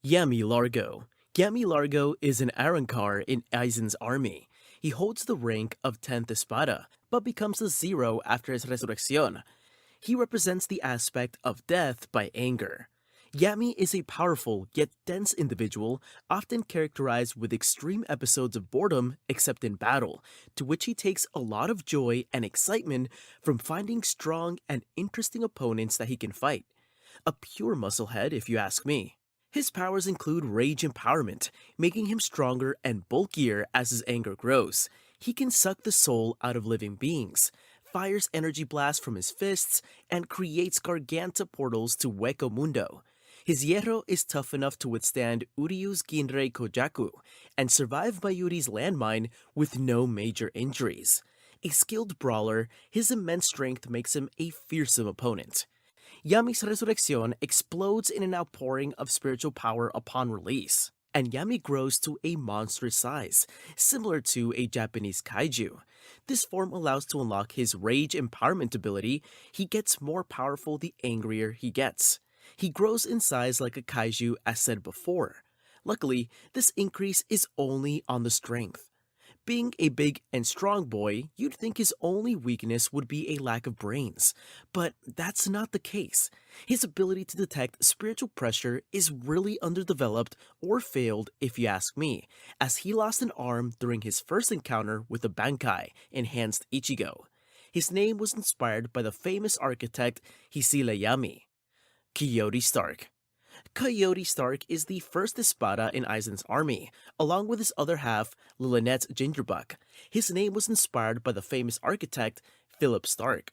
Yammy Llargo. Yammy Llargo is an Arrancar in Aizen's army. He holds the rank of 10th Espada, but becomes a zero after his resurrección. He represents the aspect of death by anger. Yammy is a powerful yet dense individual, often characterized with extreme episodes of boredom except in battle, to which he takes a lot of joy and excitement from finding strong and interesting opponents that he can fight. A pure musclehead, if you ask me. His powers include rage empowerment, making him stronger and bulkier as his anger grows. He can suck the soul out of living beings, fires energy blasts from his fists, and creates garganta portals to Hueco Mundo. His hierro is tough enough to withstand Uryu's Ginrei Kojaku and survive Mayuri's landmine with no major injuries. A skilled brawler, his immense strength makes him a fearsome opponent. Yammy's resurrection explodes in an outpouring of spiritual power upon release, and Yammy grows to a monstrous size, similar to a Japanese kaiju. This form allows to unlock his rage empowerment ability. He gets more powerful the angrier he gets. He grows in size like a kaiju as said before. Luckily, this increase is only on the strength. Being a big and strong boy, you'd think his only weakness would be a lack of brains, but that's not the case. His ability to detect spiritual pressure is really underdeveloped or failed if you ask me, as he lost an arm during his first encounter with the Bankai, enhanced Ichigo. His name was inspired by the famous architect Hisile Yami. Coyote Starkk. Coyote Starkk is the first Espada in Aizen's army, along with his other half, Lynette Gingerbuck. His name was inspired by the famous architect, Philip Stark.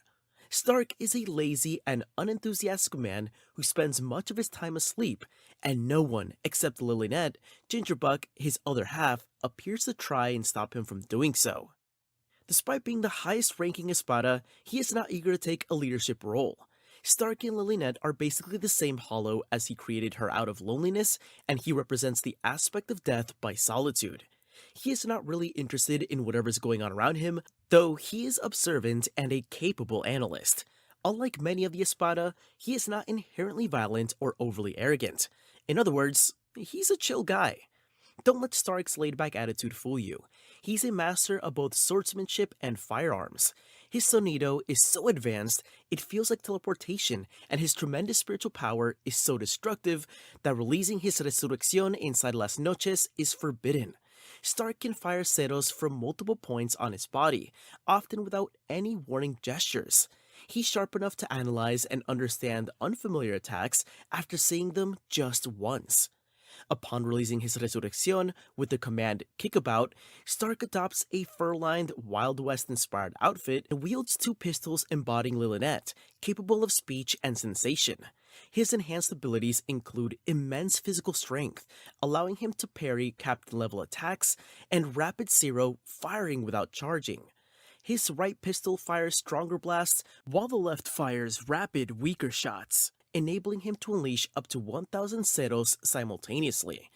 Stark is a lazy and unenthusiastic man who spends much of his time asleep, and no one except Lynette Gingerbuck, his other half, appears to try and stop him from doing so. Despite being the highest-ranking Espada, he is not eager to take a leadership role. Stark and Lynette are basically the same hollow, as he created her out of loneliness, and he represents the aspect of death by solitude. He is not really interested in whatever's going on around him, though he is observant and a capable analyst. Unlike many of the Espada, he is not inherently violent or overly arrogant. In other words, he's a chill guy. Don't let Stark's laid-back attitude fool you. He's a master of both swordsmanship and firearms. His sonido is so advanced, it feels like teleportation, and his tremendous spiritual power is so destructive that releasing his resurrección inside Las Noches is forbidden. Stark can fire ceros from multiple points on his body, often without any warning gestures. He's sharp enough to analyze and understand unfamiliar attacks after seeing them just once. Upon releasing his resurrección with the command Kickabout, Stark adopts a fur-lined Wild West-inspired outfit and wields two pistols embodying Lynette, capable of speech and sensation. His enhanced abilities include immense physical strength, allowing him to parry captain-level attacks, and rapid zero, firing without charging. His right pistol fires stronger blasts, while the left fires rapid, weaker shots, enabling him to unleash up to 1,000 ceros simultaneously.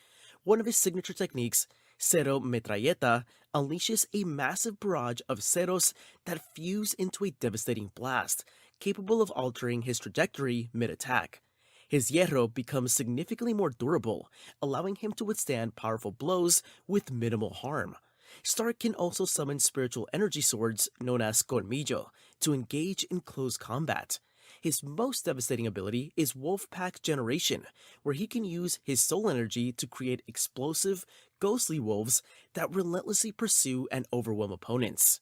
One of his signature techniques, Cero Metralleta, unleashes a massive barrage of ceros that fuse into a devastating blast, capable of altering his trajectory mid-attack. His hierro becomes significantly more durable, allowing him to withstand powerful blows with minimal harm. Stark can also summon spiritual energy swords, known as Colmillo, to engage in close combat. His most devastating ability is Wolfpack Generation, where he can use his soul energy to create explosive, ghostly wolves that relentlessly pursue and overwhelm opponents.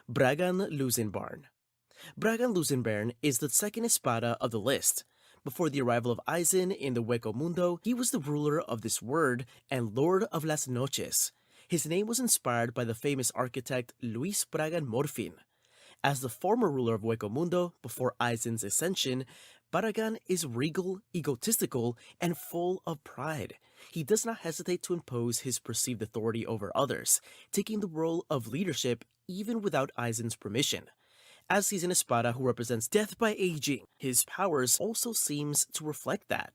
Braggan Louisenbairn. Braggan Louisenbairn is the second Espada of the list. Before the arrival of Aizen in the Hueco Mundo, he was the ruler of this world and Lord of Las Noches. His name was inspired by the famous architect Luis Braggan Morfin. As the former ruler of Hueco Mundo before Aizen's ascension, Braggan is regal, egotistical, and full of pride. He does not hesitate to impose his perceived authority over others, taking the role of leadership even without Aizen's permission. As he's an Espada who represents death by aging, his powers also seems to reflect that.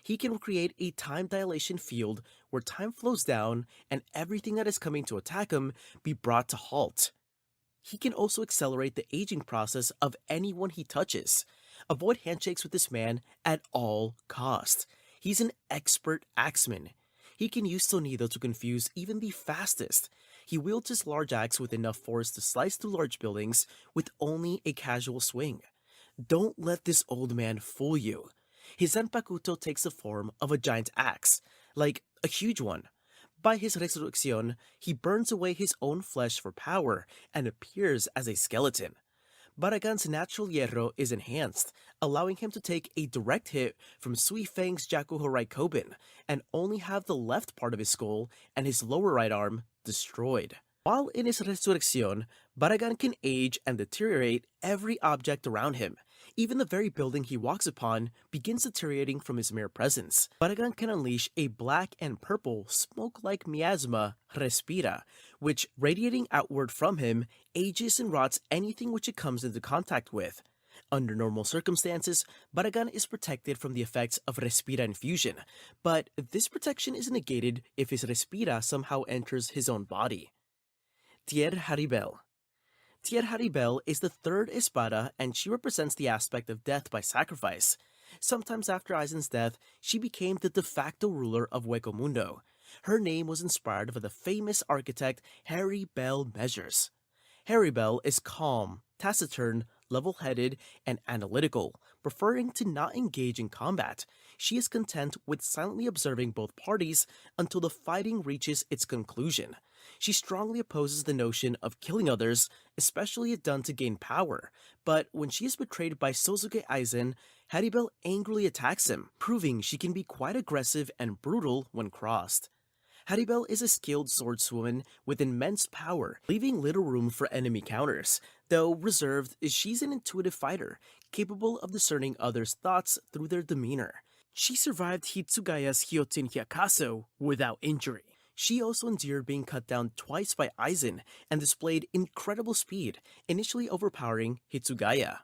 He can create a time dilation field where time flows down and everything that is coming to attack him be brought to halt. He can also accelerate the aging process of anyone he touches. Avoid handshakes with this man at all costs. He's an expert axeman. He can use Sonido to confuse even the fastest. He wields his large axe with enough force to slice through large buildings with only a casual swing. Don't let this old man fool you. His Zanpakuto takes the form of a giant axe, like a huge one. By his resurrección, he burns away his own flesh for power and appears as a skeleton. Braggan's natural hierro is enhanced, allowing him to take a direct hit from Sui Feng's Jakuhorai Koben and only have the left part of his skull and his lower right arm destroyed. While in his resurrección, Braggan can age and deteriorate every object around him. Even the very building he walks upon begins deteriorating from his mere presence. Braggan can unleash a black and purple smoke-like miasma, Respira, which, radiating outward from him, ages and rots anything which it comes into contact with. Under normal circumstances, Braggan is protected from the effects of Respira infusion, but this protection is negated if his Respira somehow enters his own body. Harribel. Harribel is the third Espada, and she represents the aspect of death by sacrifice. Sometimes after Aizen's death, she became the de facto ruler of Hueco Mundo. Her name was inspired by the famous architect Harribel Measures. Harribel is calm, taciturn, level-headed, and analytical, preferring to not engage in combat. She is content with silently observing both parties until the fighting reaches its conclusion. She strongly opposes the notion of killing others, especially if done to gain power, but when she is betrayed by Sosuke Aizen, Harribel angrily attacks him, proving she can be quite aggressive and brutal when crossed. Harribel is a skilled swordswoman with immense power, leaving little room for enemy counters. Though reserved, she's an intuitive fighter, capable of discerning others' thoughts through their demeanor. She survived Hitsugaya's Hyotin Hyakaso without injury. She also endured being cut down twice by Aizen and displayed incredible speed, initially overpowering Hitsugaya.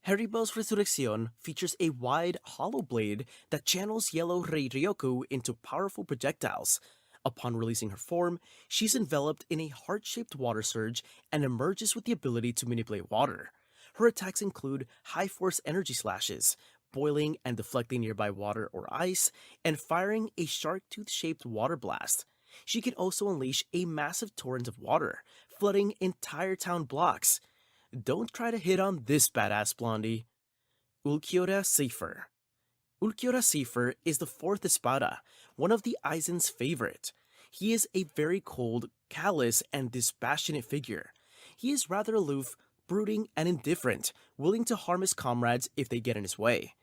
Harribel's Resurrección features a wide, hollow blade that channels yellow Rei Ryoku into powerful projectiles. Upon releasing her form, she's enveloped in a heart-shaped water surge and emerges with the ability to manipulate water. Her attacks include high-force energy slashes, boiling and deflecting nearby water or ice, and firing a shark-tooth-shaped water blast. She can also unleash a massive torrent of water, flooding entire town blocks. Don't try to hit on this badass blondie. Ulquiorra Cifer. Ulquiorra Cifer is the fourth Espada, one of the Aizen's favorite. He is a very cold, callous, and dispassionate figure. He is rather aloof, brooding, and indifferent, willing to harm his comrades if they get in his way.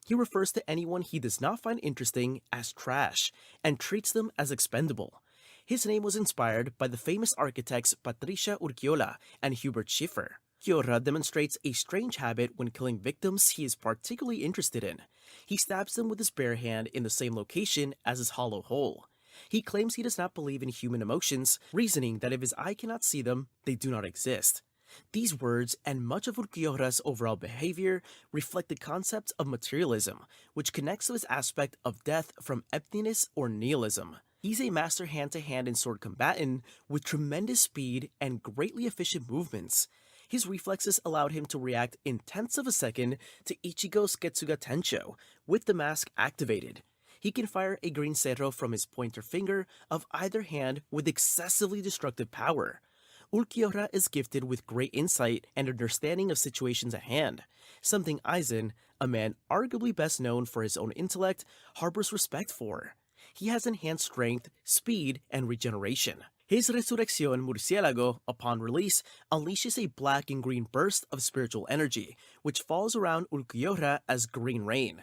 He refers to anyone he does not find interesting as trash, and treats them as expendable. His name was inspired by the famous architects Patricia Urquiola and Hubert Schiffer. Ulquiorra demonstrates a strange habit when killing victims he is particularly interested in. He stabs them with his bare hand in the same location as his hollow hole. He claims he does not believe in human emotions, reasoning that if his eye cannot see them, they do not exist. These words and much of Ulquiorra's overall behavior reflect the concept of materialism, which connects to his aspect of death from emptiness or nihilism. He's a master hand-to-hand and sword combatant with tremendous speed and greatly efficient movements. His reflexes allowed him to react in tenths of a second to Ichigo's Getsuga Tensho, with the mask activated. He can fire a green cerro from his pointer finger of either hand with excessively destructive power. Ulquiorra is gifted with great insight and understanding of situations at hand, something Aizen, a man arguably best known for his own intellect, harbors respect for. He has enhanced strength, speed, and regeneration. His Resurrección Murciélago, upon release, unleashes a black and green burst of spiritual energy, which falls around Ulquiorra as green rain.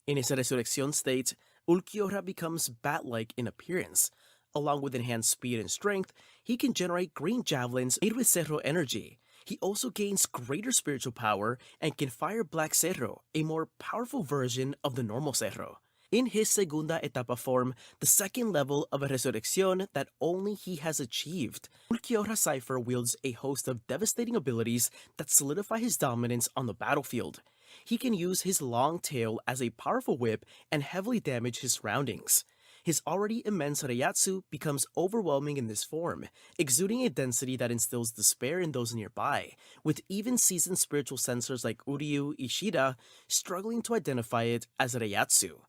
In his Resurrección state, Ulquiorra becomes bat-like in appearance. Along with enhanced speed and strength, he can generate green javelins made with Cerro energy. He also gains greater spiritual power and can fire Black Cerro, a more powerful version of the normal Cerro. In his Segunda Etapa form, the second level of a Resurrección that only he has achieved, Ulquiorra Cifer wields a host of devastating abilities that solidify his dominance on the battlefield. He can use his long tail as a powerful whip and heavily damage his surroundings. His already immense Reiatsu becomes overwhelming in this form, exuding a density that instills despair in those nearby, with even seasoned spiritual sensors like Uryu Ishida struggling to identify it as Reiatsu.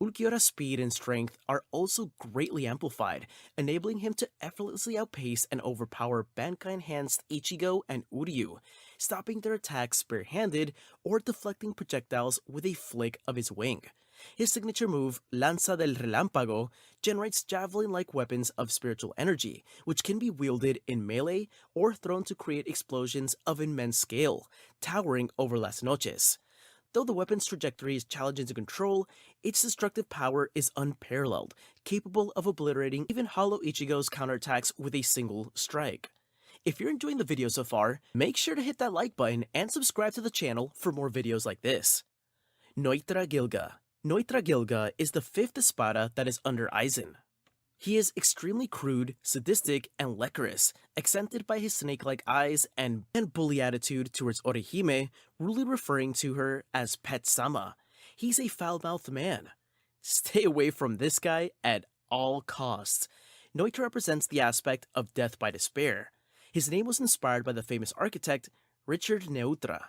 Ulquiorra's speed and strength are also greatly amplified, enabling him to effortlessly outpace and overpower Bankai-enhanced Ichigo and Uryu, stopping their attacks bare-handed or deflecting projectiles with a flick of his wing. His signature move, Lanza del Relámpago, generates javelin-like weapons of spiritual energy, which can be wielded in melee or thrown to create explosions of immense scale, towering over Las Noches. Though the weapon's trajectory is challenging to control, its destructive power is unparalleled, capable of obliterating even Hollow Ichigo's counterattacks with a single strike. If you're enjoying the video so far, make sure to hit that like button and subscribe to the channel for more videos like this. Nnoitra Gilga. Nnoitra Gilga is the 5th Espada that is under Aizen. He is extremely crude, sadistic, and lecherous, accented by his snake-like eyes and bully attitude towards Orihime, rudely referring to her as Pet Sama. He's a foul-mouthed man. Stay away from this guy at all costs. Nnoitra represents the aspect of death by despair. His name was inspired by the famous architect Richard Nnoitra.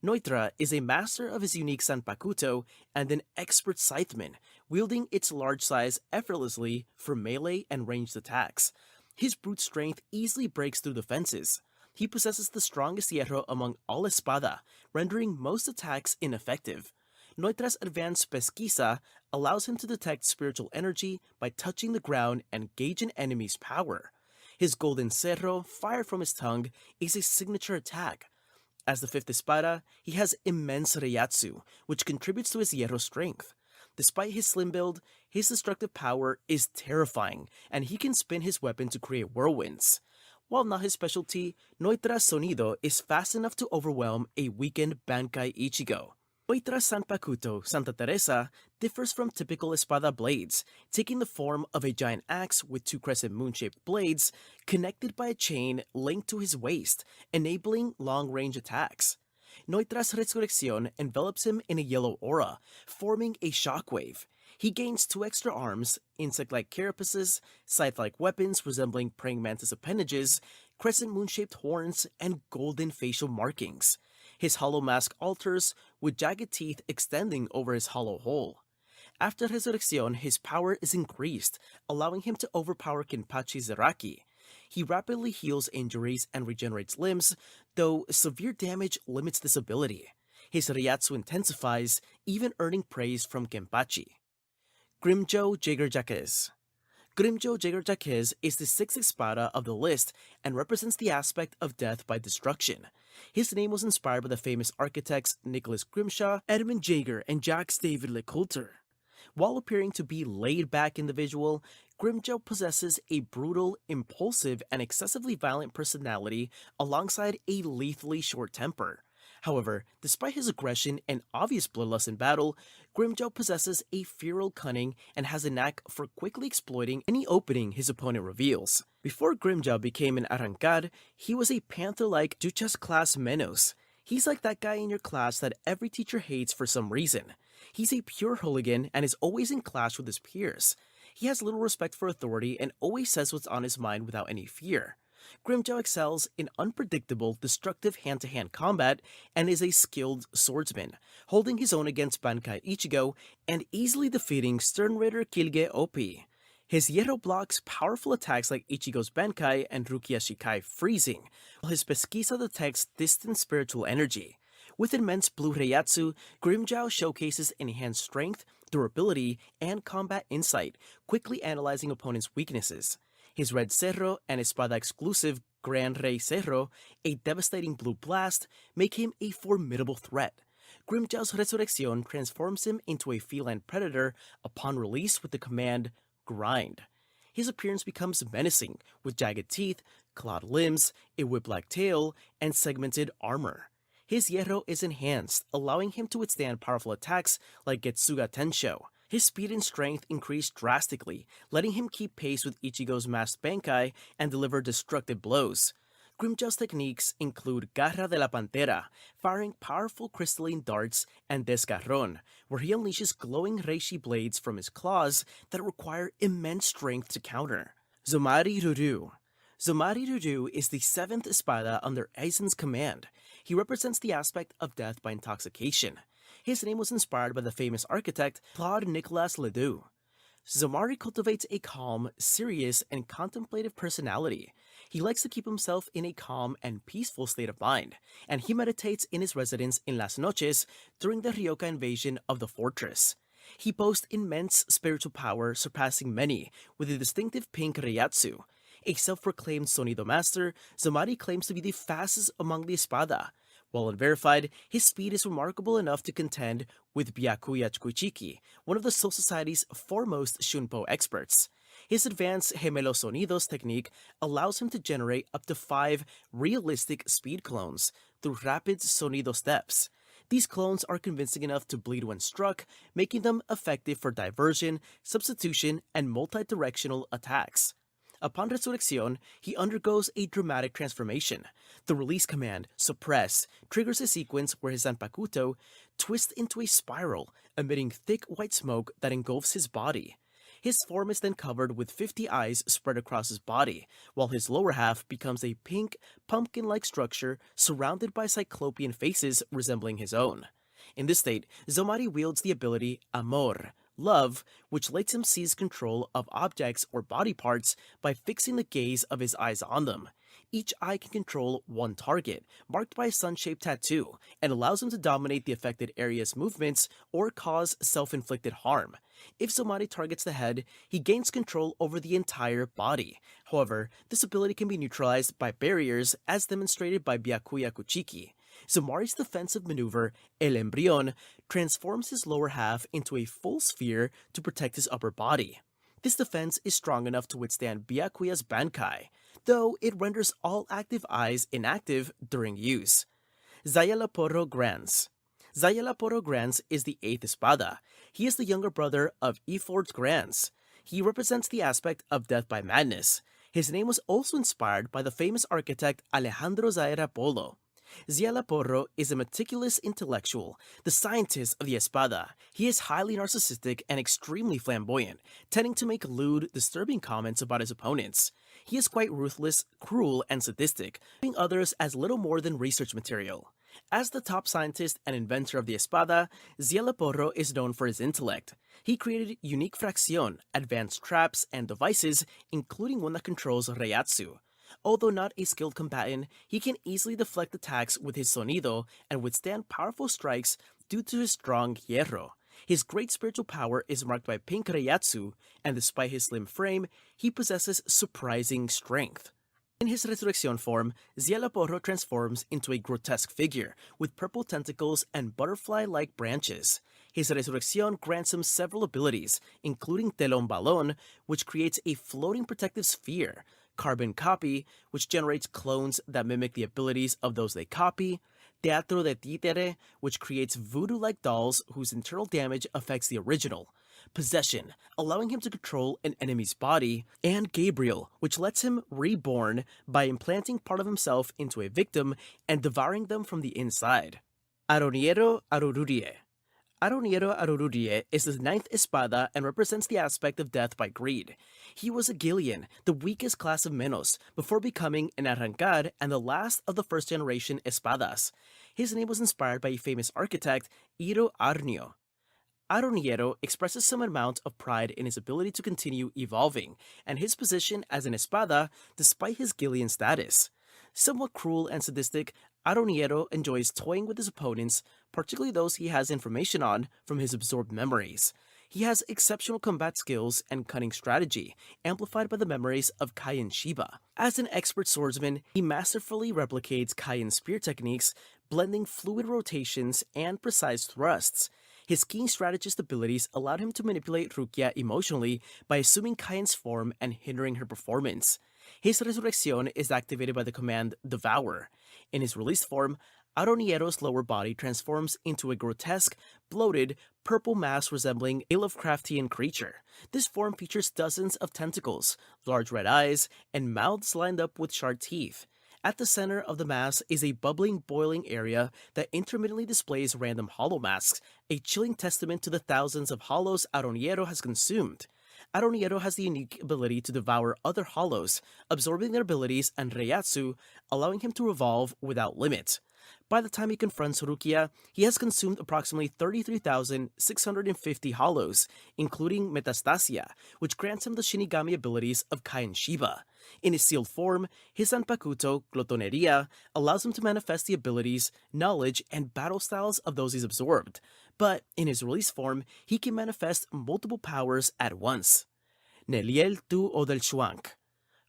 Nnoitra is a master of his unique Sanpakuto and an expert scytheman, wielding its large size effortlessly for melee and ranged attacks. His brute strength easily breaks through defenses. He possesses the strongest hierro among all Espada, rendering most attacks ineffective. Nnoitra's advanced pesquisa allows him to detect spiritual energy by touching the ground and gauge an enemy's power. His golden cerro, fired from his tongue, is a signature attack. As the 5th Espada, he has immense Reiatsu, which contributes to his hierro strength. Despite his slim build, his destructive power is terrifying, and he can spin his weapon to create whirlwinds. While not his specialty, Nnoitra's sonido is fast enough to overwhelm a weakened Bankai Ichigo. Nnoitra's Sanpakuto, Santa Teresa, differs from typical Espada blades, taking the form of a giant axe with 2 crescent moon-shaped blades connected by a chain linked to his waist, enabling long-range attacks. Nnoitra's Resurrección envelops him in a yellow aura, forming a shockwave. He gains 2 extra arms, insect-like carapaces, scythe-like weapons resembling praying mantis appendages, crescent moon-shaped horns, and golden facial markings. His hollow mask alters, with jagged teeth extending over his hollow hole. After Resurrección, his power is increased, allowing him to overpower Kenpachi Zeraki. He rapidly heals injuries and regenerates limbs, though severe damage limits this ability. His Reiatsu intensifies, even earning praise from Kenpachi. Grimmjow Jaegerjaquez. Grimmjow Jaegerjaquez is the 6th Espada of the list and represents the aspect of death by destruction. His name was inspired by the famous architects Nicholas Grimshaw, Edmund Jaeger, and Jacques David Lecoultre. While appearing to be laid-back individual, Grimmjow possesses a brutal, impulsive, and excessively violent personality alongside a lethally short temper. However, despite his aggression and obvious bloodlust in battle, Grimmjow possesses a feral cunning and has a knack for quickly exploiting any opening his opponent reveals. Before Grimmjow became an Arrancar, he was a panther-like Duchess-class Menos. He's like that guy in your class that every teacher hates for some reason. He's a pure hooligan and is always in clash with his peers. He has little respect for authority and always says what's on his mind without any fear. Grimmjow excels in unpredictable, destructive hand-to-hand combat and is a skilled swordsman, holding his own against Bankai Ichigo and easily defeating Stern Raider Kilge OP. His hierro blocks powerful attacks like Ichigo's Bankai and Rukia Shikai freezing, while his pesquisa detects distant spiritual energy. With immense blue Reiatsu, Grimmjow showcases enhanced strength, durability, and combat insight, quickly analyzing opponents' weaknesses. His red Cerro and Espada exclusive Grand Rey Cerro, a devastating blue blast, make him a formidable threat. Grimmjow's Resurrección transforms him into a feline predator upon release with the command, Grind. His appearance becomes menacing, with jagged teeth, clawed limbs, a whip-like tail, and segmented armor. His hierro is enhanced, allowing him to withstand powerful attacks like Getsuga Tensho. His speed and strength increase drastically, letting him keep pace with Ichigo's masked Bankai and deliver destructive blows. Grimmjow's techniques include Garra de la Pantera, firing powerful crystalline darts, and Desgarrón, where he unleashes glowing reishi blades from his claws that require immense strength to counter. Zommari Rureaux. Zommari Rureaux is the 7th Espada under Aizen's command. He represents the aspect of death by intoxication. His name was inspired by the famous architect Claude-Nicolas Ledoux. Zommari cultivates a calm, serious, and contemplative personality. He likes to keep himself in a calm and peaceful state of mind, and he meditates in his residence in Las Noches during the Rioja invasion of the fortress. He boasts immense spiritual power, surpassing many, with a distinctive pink reiatsu. A self-proclaimed sonido master, Zommari claims to be the fastest among the Espada. While unverified, his speed is remarkable enough to contend with Byakuya Chuquichiqui, one of the Soul Society's foremost shunpo experts. His advanced gemelo sonidos technique allows him to generate up to 5 realistic speed clones through rapid sonido steps. These clones are convincing enough to bleed when struck, making them effective for diversion, substitution, and multi-directional attacks. Upon resurrección, he undergoes a dramatic transformation. The release command, suppress, triggers a sequence where his Zanpakuto twists into a spiral, emitting thick white smoke that engulfs his body. His form is then covered with 50 eyes spread across his body, while his lower half becomes a pink, pumpkin-like structure surrounded by cyclopean faces resembling his own. In this state, Zommari wields the ability Amor, love, which lets him seize control of objects or body parts by fixing the gaze of his eyes on them. Each eye can control one target, marked by a sun-shaped tattoo, and allows him to dominate the affected area's movements or cause self-inflicted harm. If Zommari targets the head, he gains control over the entire body. However, this ability can be neutralized by barriers as demonstrated by Byakuya Kuchiki. Zommari's defensive maneuver, El Embrión, transforms his lower half into a full sphere to protect his upper body. This defense is strong enough to withstand Byakuya's Bankai, though it renders all active eyes inactive during use. Szayelaporro Granz. Szayelaporro Granz is the 8th Espada. He is the younger brother of Iford Granz. He represents the aspect of death by madness. His name was also inspired by the famous architect Alejandro Szayelaporro. Szayelaporro is a meticulous intellectual, the scientist of the Espada. He is highly narcissistic and extremely flamboyant, tending to make lewd, disturbing comments about his opponents. He is quite ruthless, cruel, and sadistic, viewing others as little more than research material. As the top scientist and inventor of the Espada, Szayelaporro is known for his intellect. He created unique fracción, advanced traps, and devices, including one that controls reiatsu. Although not a skilled combatant, he can easily deflect attacks with his sonido and withstand powerful strikes due to his strong hierro. His great spiritual power is marked by pink reiatsu, and despite his slim frame, he possesses surprising strength. In his resurrection form, Szayelaporro transforms into a grotesque figure with purple tentacles and butterfly-like branches. His resurrection grants him several abilities, including Telón Balón, which creates a floating protective sphere, Carbon Copy, which generates clones that mimic the abilities of those they copy, Teatro de Títere, which creates voodoo-like dolls whose internal damage affects the original, Possession, allowing him to control an enemy's body, and Gabriel, which lets him reborn by implanting part of himself into a victim and devouring them from the inside. Aaroniero Arruruerie. Aaroniero Arruruerie is the 9th Espada and represents the aspect of death by greed. He was a Gillian, the weakest class of Menos, before becoming an Arrancar and the last of the first-generation Espadas. His name was inspired by a famous architect, Iro Arnio. Aaroniero expresses some amount of pride in his ability to continue evolving, and his position as an Espada despite his Gillian status. Somewhat cruel and sadistic, Aaroniero enjoys toying with his opponents, particularly those he has information on from his absorbed memories. He has exceptional combat skills and cunning strategy, amplified by the memories of Kaien Shiba. As an expert swordsman, he masterfully replicates Kaien spear techniques, blending fluid rotations and precise thrusts. His keen strategist abilities allowed him to manipulate Rukia emotionally by assuming Kaien's form and hindering her performance. His resurrection is activated by the command Devour. In his released form, Aaroniero's lower body transforms into a grotesque, bloated, purple mass resembling a Lovecraftian creature. This form features dozens of tentacles, large red eyes, and mouths lined up with sharp teeth. At the center of the mass is a bubbling, boiling area that intermittently displays random hollow masks, a chilling testament to the thousands of hollows Aaroniero has consumed. Aaroniero has the unique ability to devour other hollows, absorbing their abilities and reiatsu, allowing him to revolve without limit. By the time he confronts Rukia, he has consumed approximately 33,650 hollows, including Metastasia, which grants him the Shinigami abilities of Kai and Shiba. In his sealed form, his Zanpakuto, Glotoneria, allows him to manifest the abilities, knowledge, and battle styles of those he's absorbed, but in his release form, he can manifest multiple powers at once. Nelliel Tu Odelschwanck.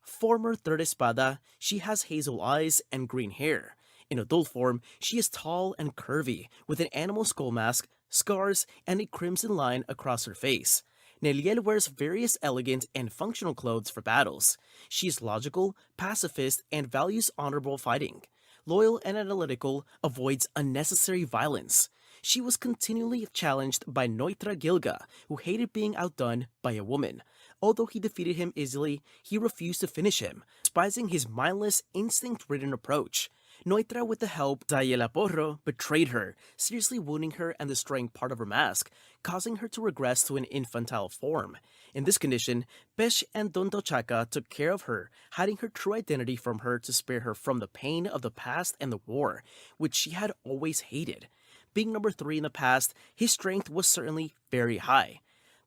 Former third Espada, she has hazel eyes and green hair. In adult form, she is tall and curvy, with an animal skull mask, scars, and a crimson line across her face. Nelliel wears various elegant and functional clothes for battles. She is logical, pacifist, and values honorable fighting. Loyal and analytical, avoids unnecessary violence. She was continually challenged by Nnoitra Gilga, who hated being outdone by a woman. Although he defeated him easily, he refused to finish him, despising his mindless, instinct-ridden approach. Nnoitra, with the help of Szayelaporro, betrayed her, seriously wounding her and destroying part of her mask, causing her to regress to an infantile form. In this condition, Pesh and Don Tochaka took care of her, hiding her true identity from her to spare her from the pain of the past and the war, which she had always hated. Being number 3 in the past, his strength was certainly very high.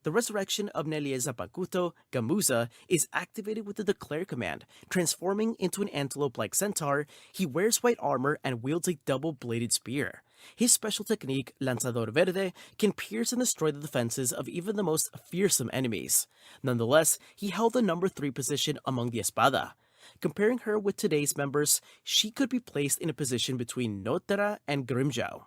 The resurrection of Nelliel's Zanpakuto, Gamuza, is activated with the Declare command. Transforming into an antelope-like centaur, he wears white armor and wields a double-bladed spear. His special technique, Lanzador Verde, can pierce and destroy the defenses of even the most fearsome enemies. Nonetheless, he held the number 3 position among the Espada. Comparing her with today's members, she could be placed in a position between Nnoitra and Grimmjow.